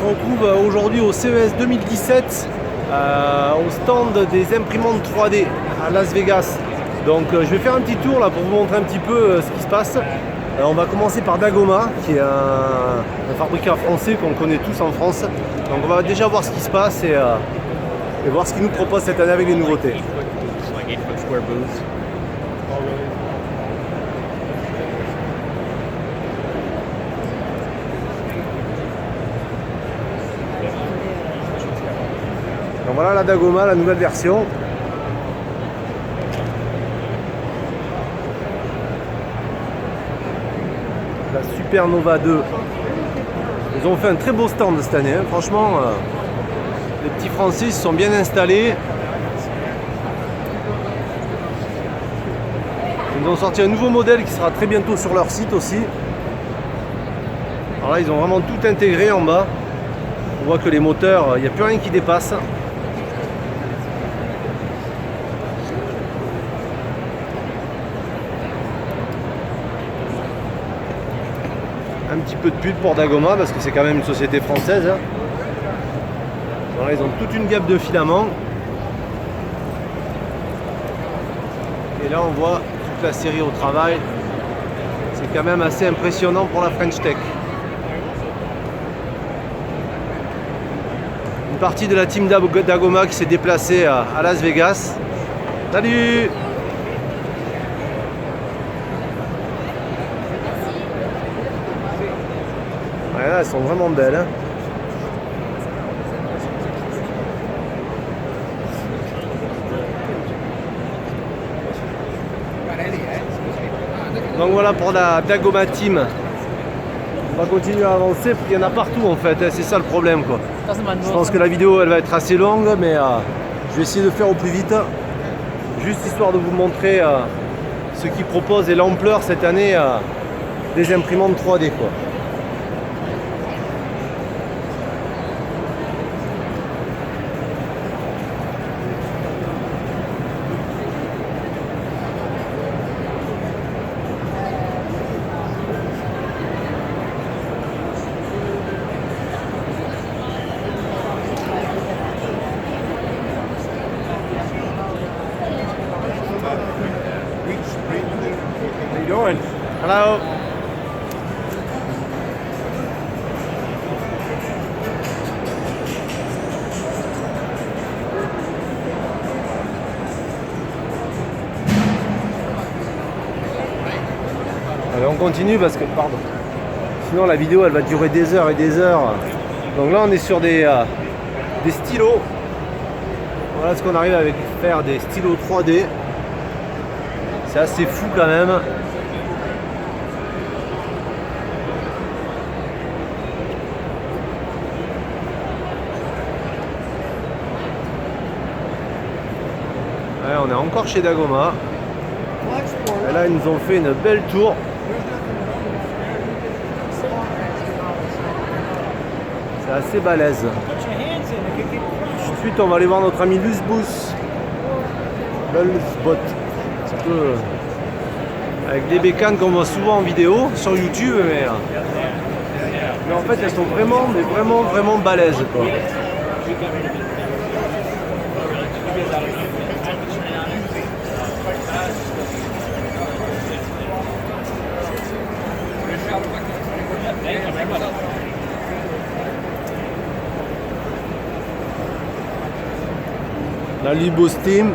retrouve aujourd'hui au CES 2017 au stand des imprimantes 3D à Las Vegas. Donc je vais faire un petit tour là pour vous montrer un petit peu ce qui se passe. On va commencer par Dagoma, qui est un fabricant français qu'on connaît tous en France. Donc on va déjà voir ce qui se passe et voir ce qu'il nous propose cette année avec les nouveautés. Donc voilà la Dagoma, la nouvelle version. La Supernova 2. Ils ont fait un très beau stand cette année, hein. Franchement, les petits Français se sont bien installés. Ils ont sorti un nouveau modèle qui sera très bientôt sur leur site aussi. Alors là, ils ont vraiment tout intégré en bas. On voit que les moteurs, il n'y a plus rien qui dépasse. Un petit peu de pub pour Dagoma parce que c'est quand même une société française. Voilà, ils ont toute une gamme de filaments. Et là on voit toute la série au travail. C'est quand même assez impressionnant pour la French Tech. Une partie de la team Dagoma qui s'est déplacée à Las Vegas. Salut! Ouais, là, elles sont vraiment belles. Hein. Donc voilà pour la Dagoma Team. On va continuer à avancer parce qu'il y en a partout en fait. Hein. C'est ça le problème quoi. Je pense que la vidéo elle va être assez longue, mais je vais essayer de faire au plus vite. Juste histoire de vous montrer ce qu'ils proposent et l'ampleur cette année des imprimantes 3D quoi. Hello. Allez, on continue parce que, pardon, sinon la vidéo elle va durer des heures et des heures. Donc là on est sur des stylos. Voilà ce qu'on arrive à faire, des stylos 3D. C'est assez fou quand même. Ouais, on est encore chez Dagoma. Et là, ils nous ont fait une belle tour. C'est assez balèze. Ensuite, on va aller voir notre ami Luzbus. Luzbot. Un peu avec des bécanes qu'on voit souvent en vidéo sur YouTube, mais en fait, elles sont vraiment balèzes, quoi. La Libo Steam.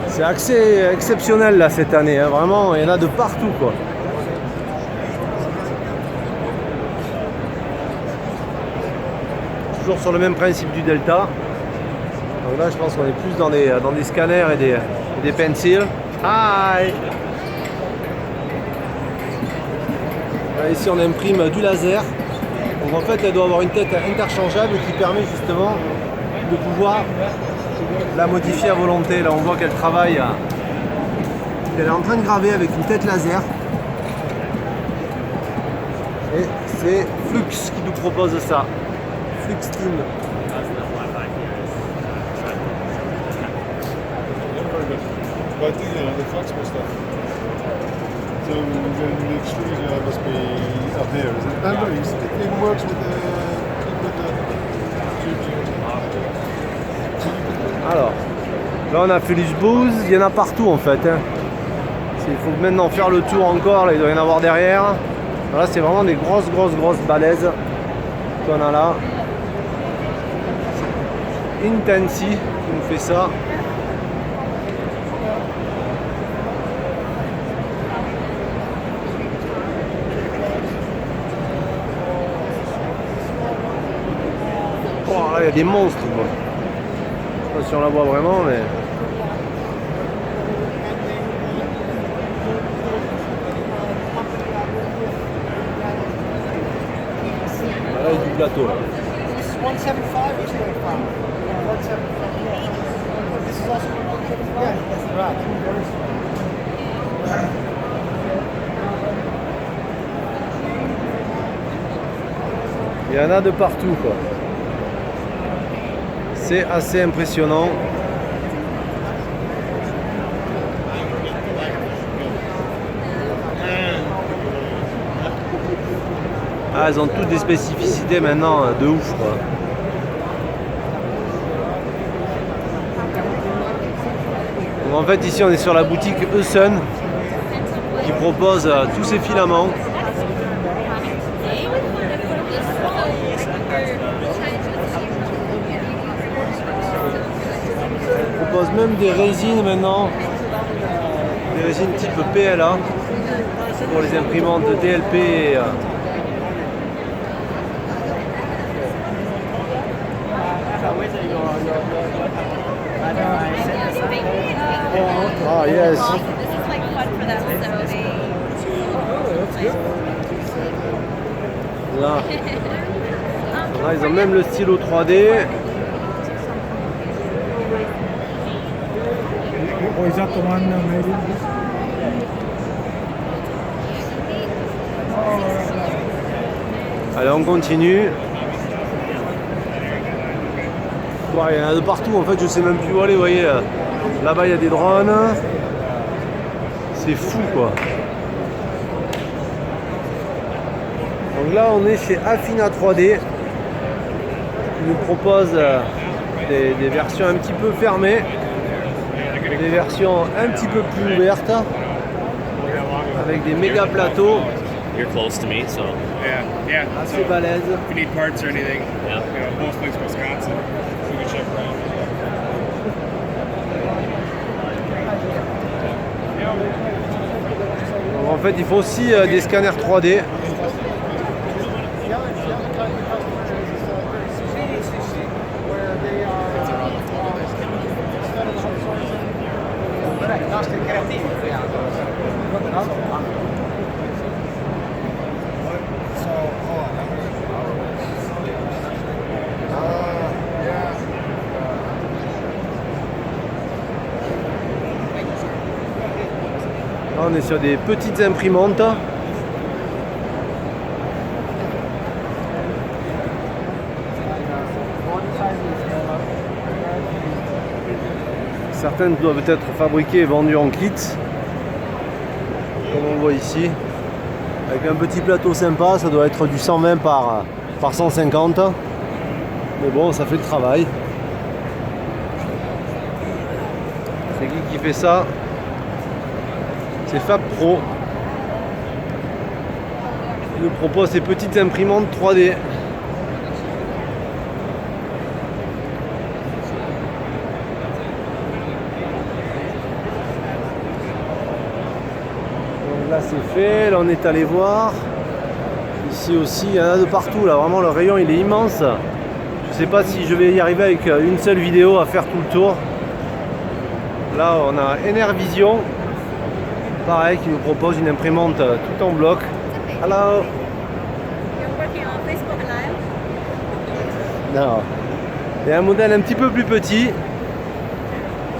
C'est assez exceptionnel là cette année, hein. Vraiment, il y en a de partout quoi. Toujours sur le même principe du Delta. Donc là je pense qu'on est plus dans des scanners et des pencils. Hi! Là, ici on imprime du laser. Donc en fait elle doit avoir une tête interchangeable qui permet justement de pouvoir la modifier à volonté. Là on voit qu'elle travaille, qu'elle est en train de graver avec une tête laser. Et c'est Flux qui nous propose ça. Flux Team. But the flexible stuff. So the extruder must be up here, is it? No, it even works with Alors, là on a fait l'usbooze, il y en a partout en fait. Hein. Il faut maintenant faire le tour encore, là, il doit y en avoir derrière. Là c'est vraiment des grosses balaises qu'on a là. Intensi qui nous fait ça. Oh, là il y a des monstres quoi. Je sais pas si on la voit vraiment mais. Là il y a du plateau là. 175 or 285? 175. This is also 175? Yeah, that's right. Il y en a de partout quoi. C'est assez impressionnant. Ah, elles ont toutes des spécificités maintenant de ouf quoi. Donc, en fait ici on est sur la boutique Esun qui propose tous ces filaments. On propose même des résines maintenant, des résines type PLA pour les imprimantes DLP et, ah yes. Là. Là, ils ont même le stylo 3D. Oh, is that the one made in? Allez, on continue. Ouais, il y en a de partout en fait, je sais même plus où aller, vous voyez. Là-bas il y a des drones. C'est fou quoi. Donc là on est chez Affina 3D qui nous propose des versions un petit peu fermées, des versions un petit peu plus ouvertes avec des méga plateaux. You're close to me, so Yeah. Assez balèzes. If you need parts or anything, yeah. both places Wisconsin, we can check around. Donc, en fait il faut aussi des scanners 3D. Là, on est sur des petites imprimantes. Certaines doivent être fabriquées et vendues en kit, comme on voit ici, avec un petit plateau sympa. Ça doit être du 120 par 150, mais bon, ça fait le travail. C'est qui fait ça? C'est Fab Pro. Il nous propose ces petites imprimantes 3D. Donc là c'est fait, là on est allé voir. Ici aussi, il y en a de partout là, vraiment le rayon il est immense. Je sais pas si je vais y arriver avec une seule vidéo à faire tout le tour. Là on a Enervision. Pareil, qui nous propose une imprimante tout en bloc. Hello. You're working on Facebook Live? Non. Et un modèle un petit peu plus petit,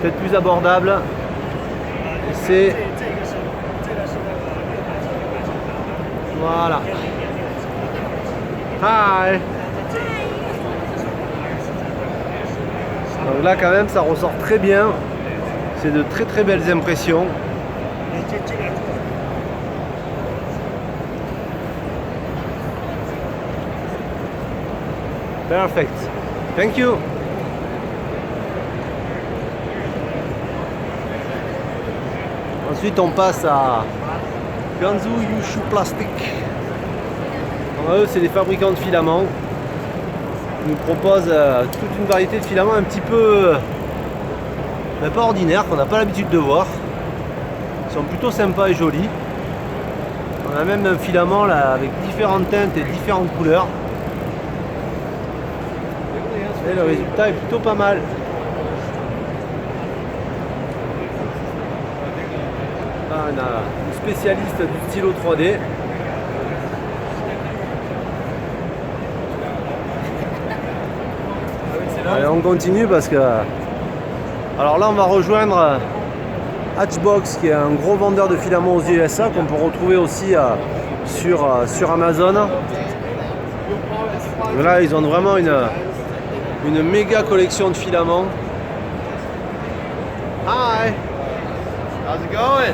peut-être plus abordable. C'est voilà. Hi. Donc là quand même ça ressort très bien. C'est de très belles impressions. Perfect. Thank you. Ensuite, on passe à Ganzu Yushu Plastic. Alors, eux, c'est des fabricants de filaments. Ils nous proposent toute une variété de filaments un petit peu pas ordinaires, qu'on n'a pas l'habitude de voir. Ils sont plutôt sympas et jolis. On a même un filament là avec différentes teintes et différentes couleurs. Et le résultat est plutôt pas mal. Là, on a une spécialiste du stylo 3D. Allez, on continue parce que... Alors là, on va rejoindre Hatchbox, qui est un gros vendeur de filaments aux USA, qu'on peut retrouver aussi sur Amazon. Là, ils ont vraiment une méga collection de filaments. Hi! How's it going?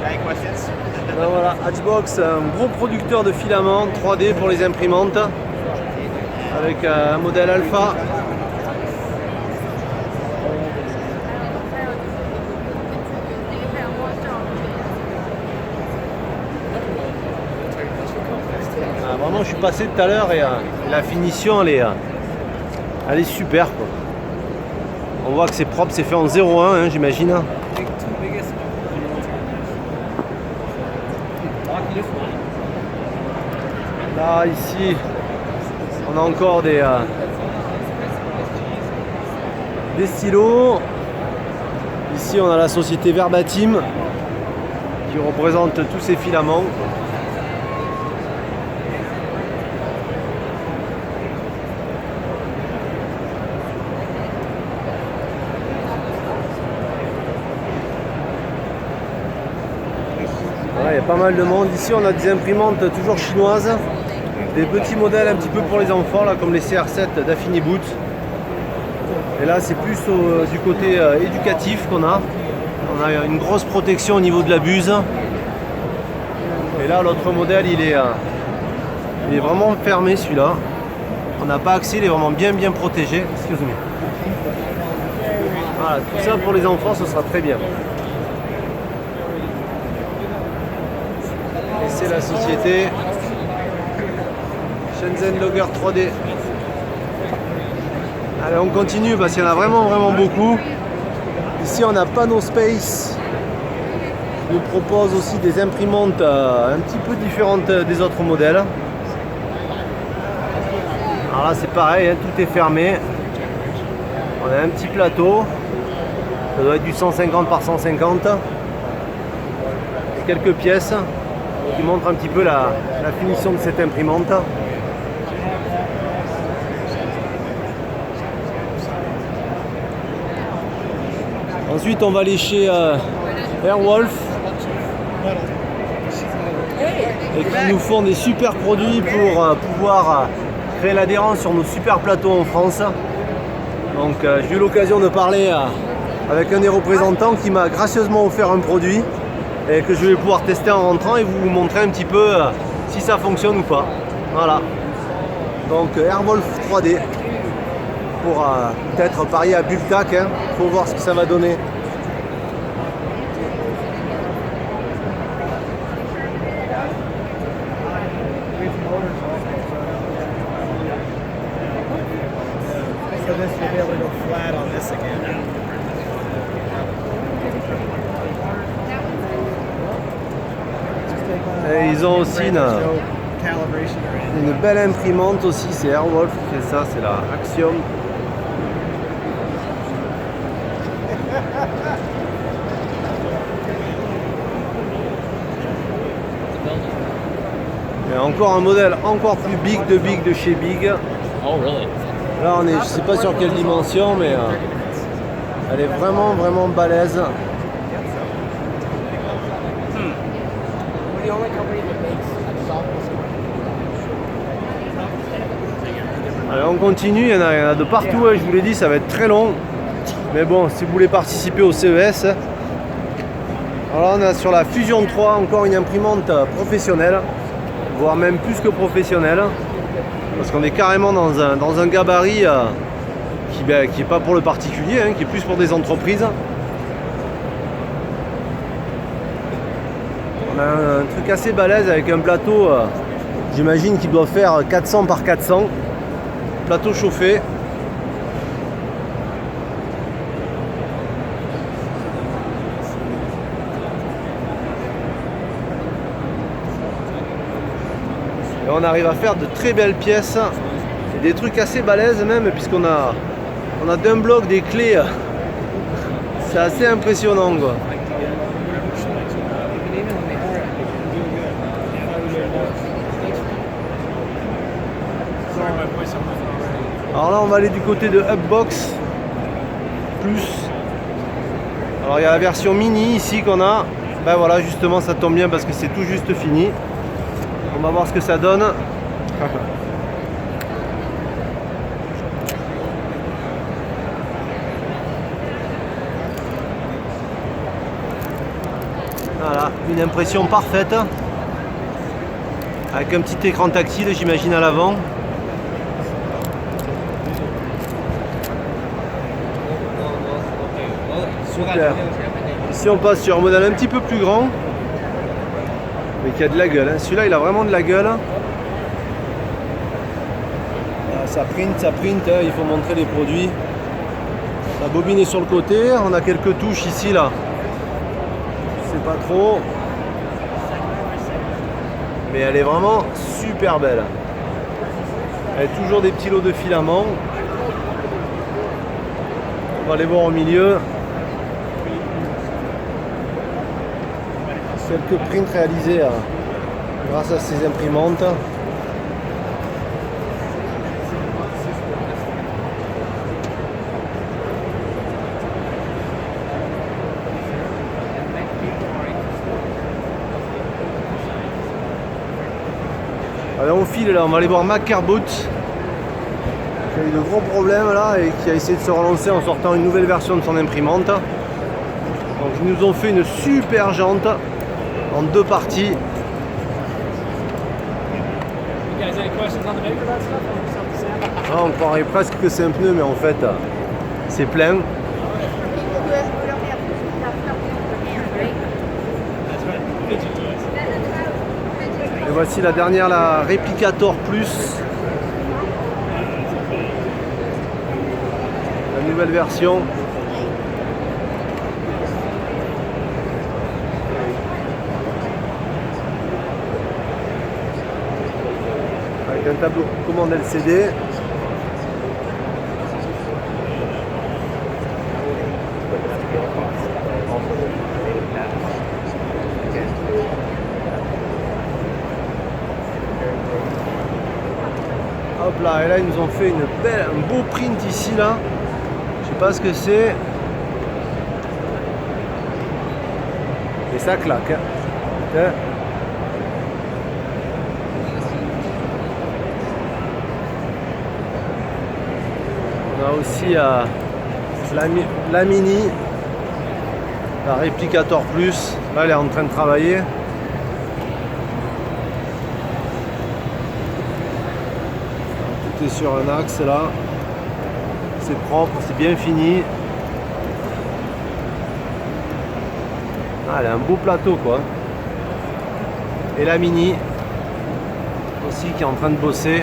Any questions? Ben voilà, Hatchbox, un gros producteur de filaments 3D pour les imprimantes, avec un modèle alpha. Vraiment, je suis passé tout à l'heure et la finition, elle est super, quoi. On voit que c'est propre, c'est fait en 0,1, hein, j'imagine. Là, ici, on a encore des stylos. Ici, on a la société Verbatim qui représente tous ces filaments. Voilà, il y a pas mal de monde. Ici, on a des imprimantes toujours chinoises. Des petits modèles un petit peu pour les enfants, là, comme les CR7 d'Affinibooth. Et là, c'est plus du côté éducatif qu'on a. On a une grosse protection au niveau de la buse. Et là, l'autre modèle, il est vraiment fermé, celui-là. On n'a pas accès, il est vraiment bien protégé. Excusez-moi. Voilà, tout ça pour les enfants, ce sera très bien. Et c'est la société Shenzhen Logger 3D. Allez, on continue parce qu'il y en a vraiment beaucoup. Ici, on a Panospace. Ils nous propose aussi des imprimantes un petit peu différentes des autres modèles. Alors là, c'est pareil, hein, tout est fermé. On a un petit plateau. Ça doit être du 150 par 150. Et quelques pièces qui montrent un petit peu la finition de cette imprimante. Ensuite, on va aller chez Airwolf et qui nous font des super produits pour pouvoir créer l'adhérence sur nos super plateaux en France. Donc, j'ai eu l'occasion de parler avec un des représentants qui m'a gracieusement offert un produit et que je vais pouvoir tester en rentrant et vous montrer un petit peu si ça fonctionne ou pas. Voilà. Donc, Airwolf 3D. Pour peut-être parier à Bultac, hein. Faut voir ce que ça va donner. So this you'll be able to go flat on this again. Et ils ont aussi une belle imprimante aussi, c'est Airwolf qui fait ça, c'est la Axiom. Et encore un modèle encore plus big de chez Big. Oh, really? Là on est, je sais pas sur quelle dimension, mais elle est vraiment balèze. Allez, on continue, il y en a de partout, hein, je vous l'ai dit, ça va être très long. Mais bon, si vous voulez participer au CES, alors là on est sur la Fusion 3, encore une imprimante professionnelle, voire même plus que professionnelle. Parce qu'on est carrément dans un gabarit qui est pas pour le particulier, hein, qui est plus pour des entreprises. On a un truc assez balèze avec un plateau, j'imagine qu'il doit faire 400 par 400. Plateau chauffé. Et on arrive à faire de très belles pièces. Et des trucs assez balèzes même, puisqu'on a d'un bloc des clés. C'est assez impressionnant, quoi. Alors là on va aller du côté de Upbox Plus. Alors il y a la version mini ici qu'on a. Ben voilà, justement ça tombe bien parce que c'est tout juste fini. On va voir ce que ça donne. Voilà, une impression parfaite. Avec un petit écran tactile, j'imagine, à l'avant. Super. Ici on passe sur un modèle un petit peu plus grand, mais qui a de la gueule, hein. Celui-là il a vraiment de la gueule. Ça print, hein. Il faut montrer les produits. La bobine est sur le côté, on a quelques touches ici là. C'est pas trop. Mais elle est vraiment super belle. Elle a toujours des petits lots de filaments. On va les voir au milieu. Quelques prints réalisés grâce à ces imprimantes. Alors on file là, on va aller voir MacAirBoot qui a eu de gros problèmes là et qui a essayé de se relancer en sortant une nouvelle version de son imprimante. Donc ils nous ont fait une super jante en 2 parties. Ah, on croirait presque que c'est un pneu, mais en fait c'est plein. Et voici la dernière, la Replicator Plus. La nouvelle version. Avec un tableau de commande LCD. Hop là, et là ils nous ont fait un beau print ici là. Je sais pas ce que c'est. Et ça claque. Hein. On a aussi la mini, la Replicator Plus. Là elle est en train de travailler. Tout est sur un axe là. C'est propre, c'est bien fini. Ah, elle a un beau plateau quoi. Et la mini aussi qui est en train de bosser.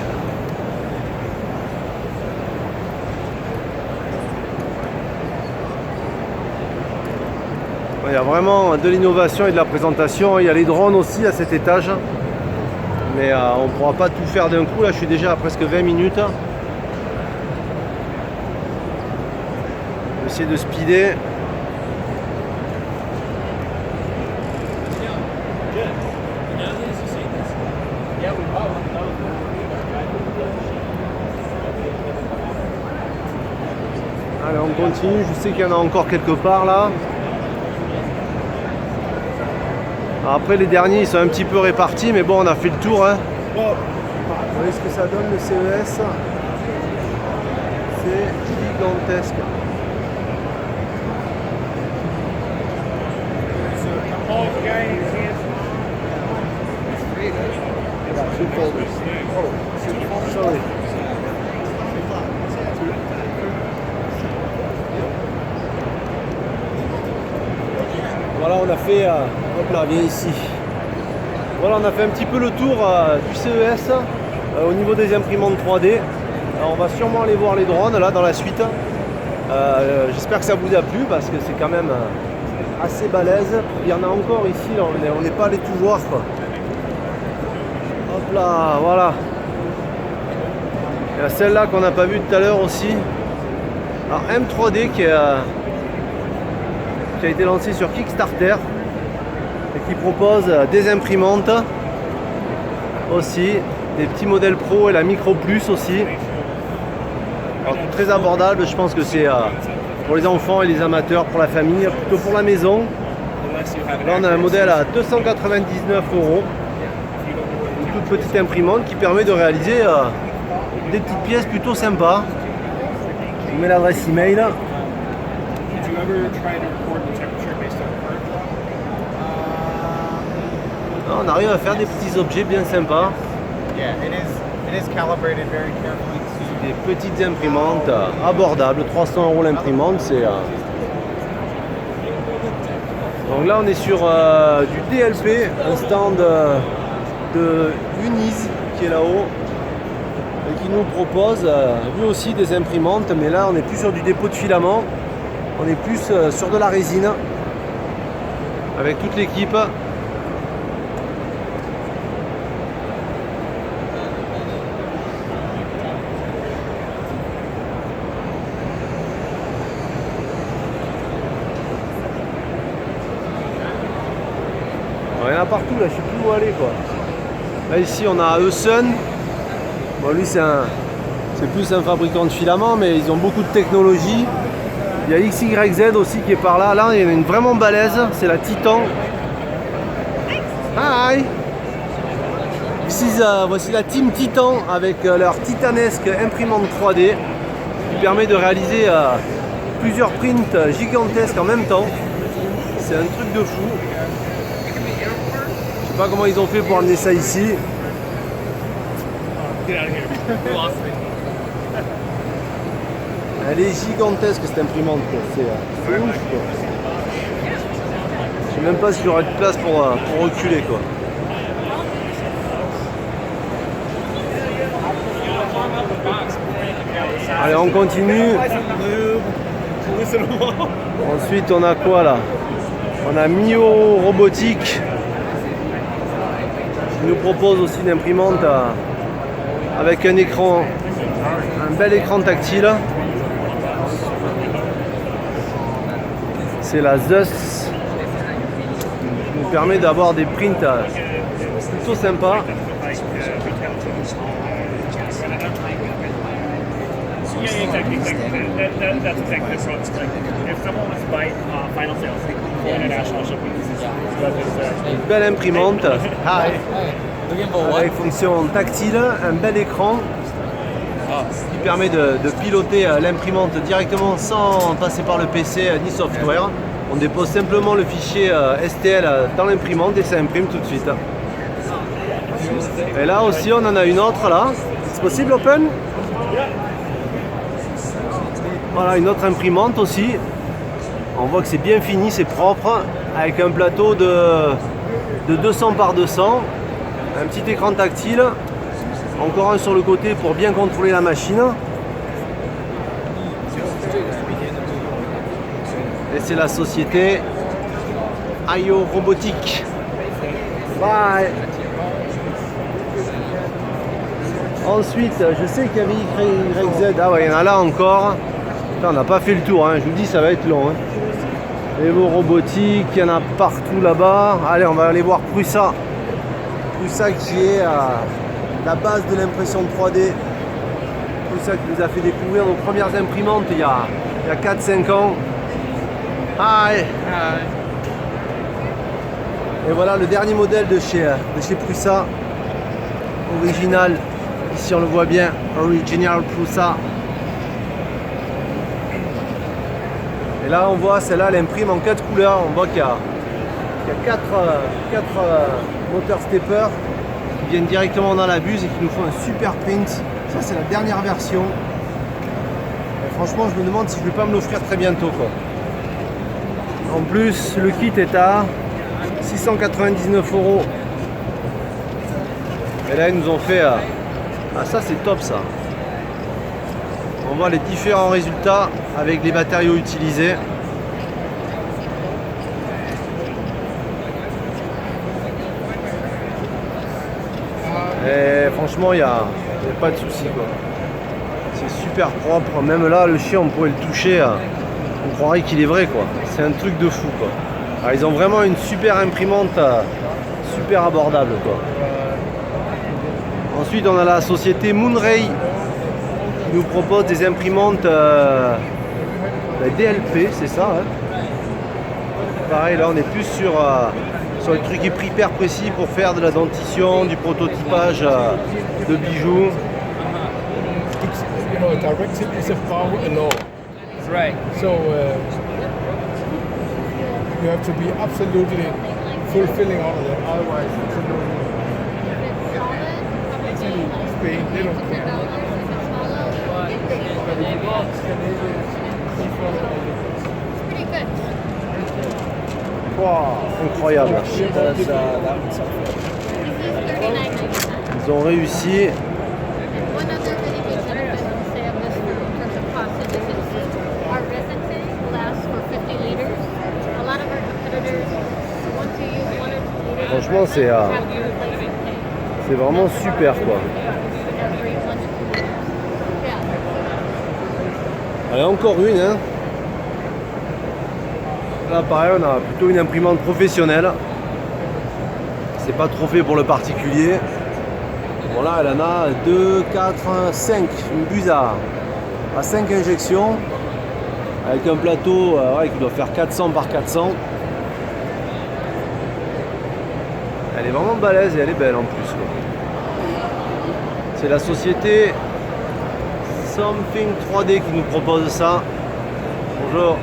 Il y a vraiment de l'innovation et de la présentation. Il y a les drones aussi à cet étage. Mais on ne pourra pas tout faire d'un coup. Là, je suis déjà à presque 20 minutes. Je vais essayer de speeder. Allez, on continue. Je sais qu'il y en a encore quelque part là. Après les derniers ils sont un petit peu répartis, mais bon on a fait le tour. Hein. Vous voyez ce que ça donne le CES. C'est gigantesque. Sorry. Voilà, on a fait, hop là, viens ici. Voilà, on a fait un petit peu le tour du CES au niveau des imprimantes 3D. Alors, on va sûrement aller voir les drones là dans la suite. J'espère que ça vous a plu parce que c'est quand même assez balèze. Il y en a encore ici, là, on n'est pas allé tout voir quoi. Hop là, voilà. Il y a celle-là qu'on n'a pas vue tout à l'heure aussi. Alors M3D qui a été lancé sur Kickstarter et qui propose des imprimantes aussi, des petits modèles pro et la Micro Plus aussi. Alors, très abordable, je pense que c'est pour les enfants et les amateurs, pour la famille, plutôt pour la maison. Là on a un modèle à 299 €, une toute petite imprimante qui permet de réaliser des petites pièces plutôt sympas. Je vous mets l'adresse email. Did you ever try to record the temperature based on current? On arrive à faire des petits objets bien sympas. Yeah, it is calibrated very carefully to Des petites imprimantes abordables, 300 € l'imprimante, c'est... Donc là on est sur du DLP, un stand de Uniz qui est là-haut et qui nous propose lui aussi des imprimantes, mais là on n'est plus sur du dépôt de filament, on est plus sur de la résine avec toute l'équipe. Il y en a partout là, je sais plus où aller quoi. Là ici on a Eusen. Bon lui c'est plus un fabricant de filaments mais ils ont beaucoup de technologie. Il y a XYZ aussi qui est par là. Là il y en a une vraiment balèze, c'est la Titan. Hi. Voici la team Titan avec leur titanesque imprimante 3D qui permet de réaliser plusieurs prints gigantesques en même temps. C'est un truc de fou. Je sais pas comment ils ont fait pour amener ça ici. Elle est gigantesque cette imprimante quoi. C'est ouf quoi. Je sais même pas si j'aurai de place pour reculer quoi. Allez on continue. Ensuite on a quoi là? On a Mio Robotique qui nous propose aussi une imprimante avec un écran, un bel écran tactile. C'est la Zeus qui nous permet d'avoir des prints plutôt sympas. Yeah, exactly. That's exactly the approach. If someone was to buy final sales for international shipping, Une belle imprimante avec fonction tactile, un bel écran qui permet de piloter l'imprimante directement sans passer par le PC ni software. On dépose simplement le fichier STL dans l'imprimante et ça imprime tout de suite. Et là aussi on en a une autre là. C'est possible open? Voilà une autre imprimante aussi. On voit que c'est bien fini, c'est propre, avec un plateau de 200 par 200, un petit écran tactile, encore un sur le côté pour bien contrôler la machine. Et c'est la société IO Robotique. Bye. Ensuite, je sais qu'il y avait YZ, ah ouais, il y en a là encore. Putain, on n'a pas fait le tour, hein. Je vous dis, ça va être long. Hein. Evo Robotique, il y en a partout là-bas. Allez, on va aller voir Prusa. Prusa qui est à la base de l'impression 3D. Prusa qui nous a fait découvrir nos premières imprimantes il y a 4-5 ans. Hi. Et voilà le dernier modèle de chez Prusa. Original. Ici on le voit bien. Original Prusa. Et là on voit celle-là, elle imprime en 4 couleurs. On voit qu'il y a 4 moteurs stepper qui viennent directement dans la buse et qui nous font un super print. Ça Ça c'est la dernière version. Et franchement je me demande si je vais pas me l'offrir très bientôt quoi. En plus le kit est à 699 €. Et là ils nous ont fait... Ah ça c'est top ça. On voit les différents résultats avec les matériaux utilisés. Et franchement, il n'y a pas de souci quoi. C'est super propre. Même là, le chien, on pourrait le toucher. On croirait qu'il est vrai quoi. C'est un truc de fou quoi. Alors, ils ont vraiment une super imprimante, super abordable quoi. Ensuite, on a la société Moonray qui nous propose des imprimantes DLP, c'est ça. Hein. Pareil, là, on est plus sur le truc hyper précis pour faire de la dentition, du prototypage de bijoux. You know, direction is a power law. Right. So you have to be absolutely fulfilling all of that. Otherwise, it's in Spain, they don't care. Pretty good. Wow, incroyable. Does that one suffer? This is $39.99. Ils ont réussi. One other really big benefit I would say of this in terms of cost is our resin tank lasts for 50 liters. A lot of our competitors, once you use 1 or 2 liters, Franchement, c'est have to replace the tank. c'est vraiment super quoi. Every 1 to 2 liters. Yeah. Allez, encore une. Hein. Là, pareil, on a plutôt une imprimante professionnelle. C'est pas trop fait pour le particulier. Bon, là, elle en a 2, 4, 5. Une buse à 5 injections. Avec un plateau qui doit faire 400 par 400. Elle est vraiment balèze et elle est belle en plus. Quoi. C'est la société Something 3D qui nous propose ça. Bonjour.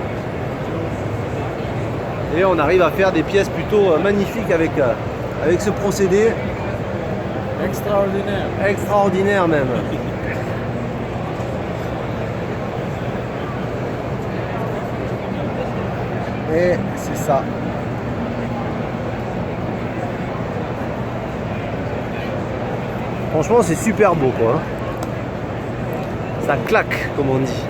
Et on arrive à faire des pièces plutôt magnifiques avec ce procédé. Extraordinaire. Extraordinaire même. Et c'est ça. Franchement c'est super beau quoi. Ça claque comme on dit.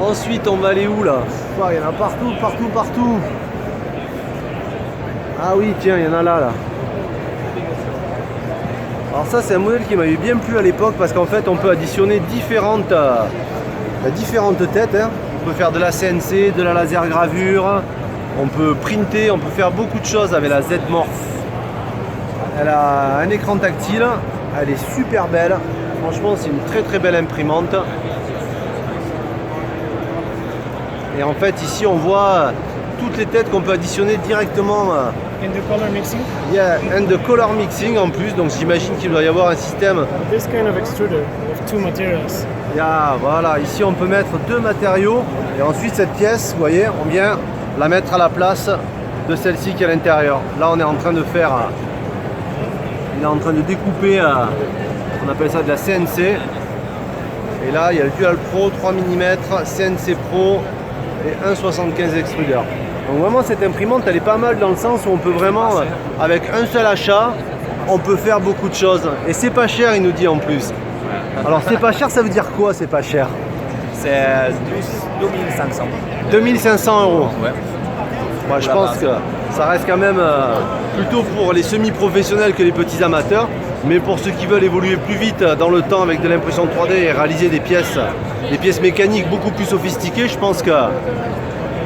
Ensuite on va aller où là? Il y en a partout, partout, partout. Ah oui tiens, il y en a là. Alors ça c'est un modèle qui m'avait bien plu à l'époque parce qu'en fait on peut additionner différentes têtes. Hein. On peut faire de la CNC, de la laser gravure, on peut printer, on peut faire beaucoup de choses avec la Z-Morph. Elle a un écran tactile, elle est super belle. Franchement c'est une très très belle imprimante. Et en fait ici on voit toutes les têtes qu'on peut additionner directement. In the color mixing, Yeah, and the color mixing en plus, donc j'imagine qu'il doit y avoir un système. this kind of extruder with 2 materials. Yeah, voilà, ici on peut mettre 2 matériaux et ensuite cette pièce, vous voyez, on vient la mettre à la place de celle-ci qui est à l'intérieur. Là on est en train de faire, il est en train de découper, on appelle ça de la CNC. Et là il y a le Dual Pro 3 mm, CNC Pro et 1,75 extruder. Donc vraiment cette imprimante elle est pas mal dans le sens où on peut vraiment, avec un seul achat, on peut faire beaucoup de choses. Et c'est pas cher il nous dit en plus. Alors c'est pas cher, ça veut dire quoi c'est pas cher? C'est 2500. 2500 €. Ouais. Moi je pense que ça reste quand même plutôt pour les semi-professionnels que les petits amateurs. Mais pour ceux qui veulent évoluer plus vite dans le temps avec de l'impression 3D et réaliser des pièces mécaniques beaucoup plus sophistiquées, je pense que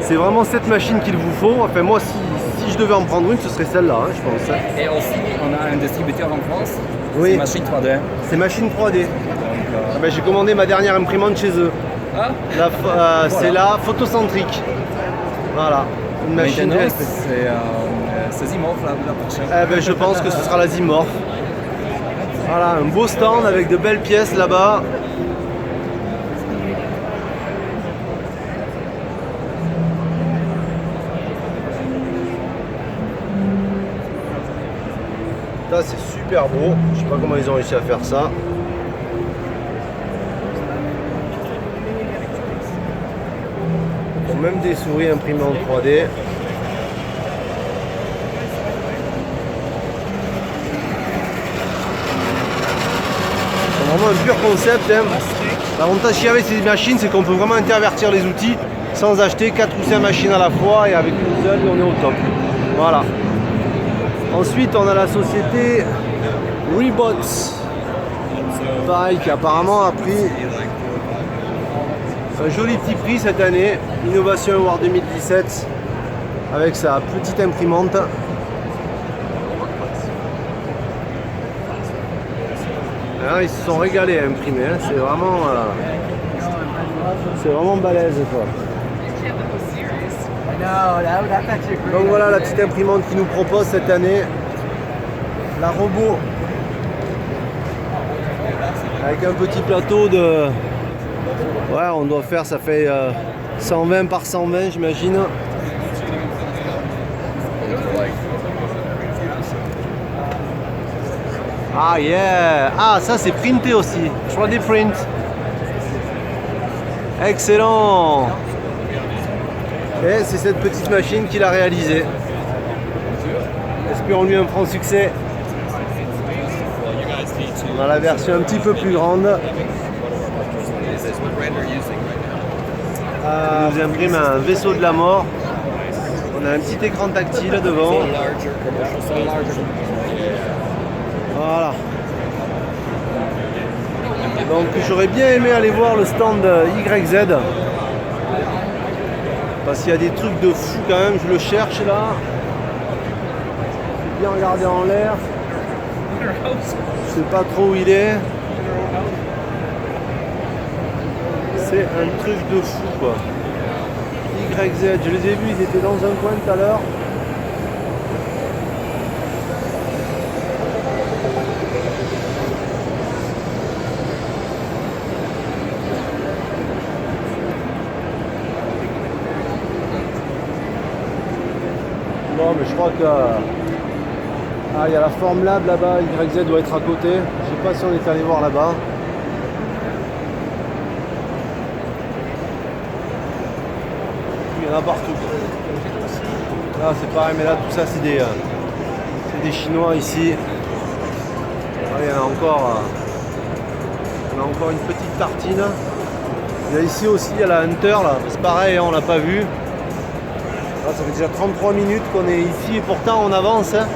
c'est vraiment cette machine qu'il vous faut. Enfin moi si je devais en prendre une, ce serait celle-là, hein, je pense. Et aussi, on a un distributeur en France. Oui. C'est Machine 3D. C'est machine 3D. Ah ben, j'ai commandé ma dernière imprimante chez eux. Ah, C'est la photocentrique. Voilà. Une machine maintenant, GLP. c'est Zimorph la prochaine. Eh ben, je pense que ce sera la Zimorph. Voilà, un beau stand avec de belles pièces là-bas. Ça c'est super. super beau. Je sais pas comment ils ont réussi à faire ça. Ils ont même des souris imprimées en 3D. C'est vraiment un pur concept. Hein. L'avantage qu'il y a avec ces machines, c'est qu'on peut vraiment intervertir les outils sans acheter 4 ou 5 machines à la fois, et avec une seule, on est au top. Voilà. Ensuite, on a la société Rebots. Pareil, qui apparemment a pris un joli petit prix cette année. Innovation Award 2017 avec sa petite imprimante. Alors, ils se sont régalés à imprimer, hein. C'est vraiment balèze quoi. Donc voilà la petite imprimante qu'ils nous propose cette année. La robot. Avec un petit plateau de... Ouais, on doit faire, ça fait 120 par 120 j'imagine. Ah yeah. Ah, ça c'est printé aussi. 3D print. Excellent. Et c'est cette petite machine qu'il a réalisée. Espérons-lui un franc succès. On a la version un petit peu plus grande. Il nous imprime un vaisseau de la mort. On a un petit écran tactile devant. Voilà. Donc j'aurais bien aimé aller voir le stand YZ. Parce qu'il y a des trucs de fou quand même, je le cherche là. J'ai bien regardé en l'air. Je sais pas trop où il est. C'est un truc de fou quoi. YZ, je les ai vus, ils étaient dans un coin tout à l'heure. Non mais je crois que... Ah, il y a la Formlab là-bas, YZ doit être à côté. Je sais pas si on est allé voir là-bas. Il y en a partout. Là c'est pareil, mais là tout ça c'est des Chinois ici. Ah, il y en a encore. On a encore une petite tartine. Il y a ici aussi, il y a la Hunter là. C'est pareil, hein, on l'a pas vu. Là, ça fait déjà 33 minutes qu'on est ici et pourtant on avance. Hein.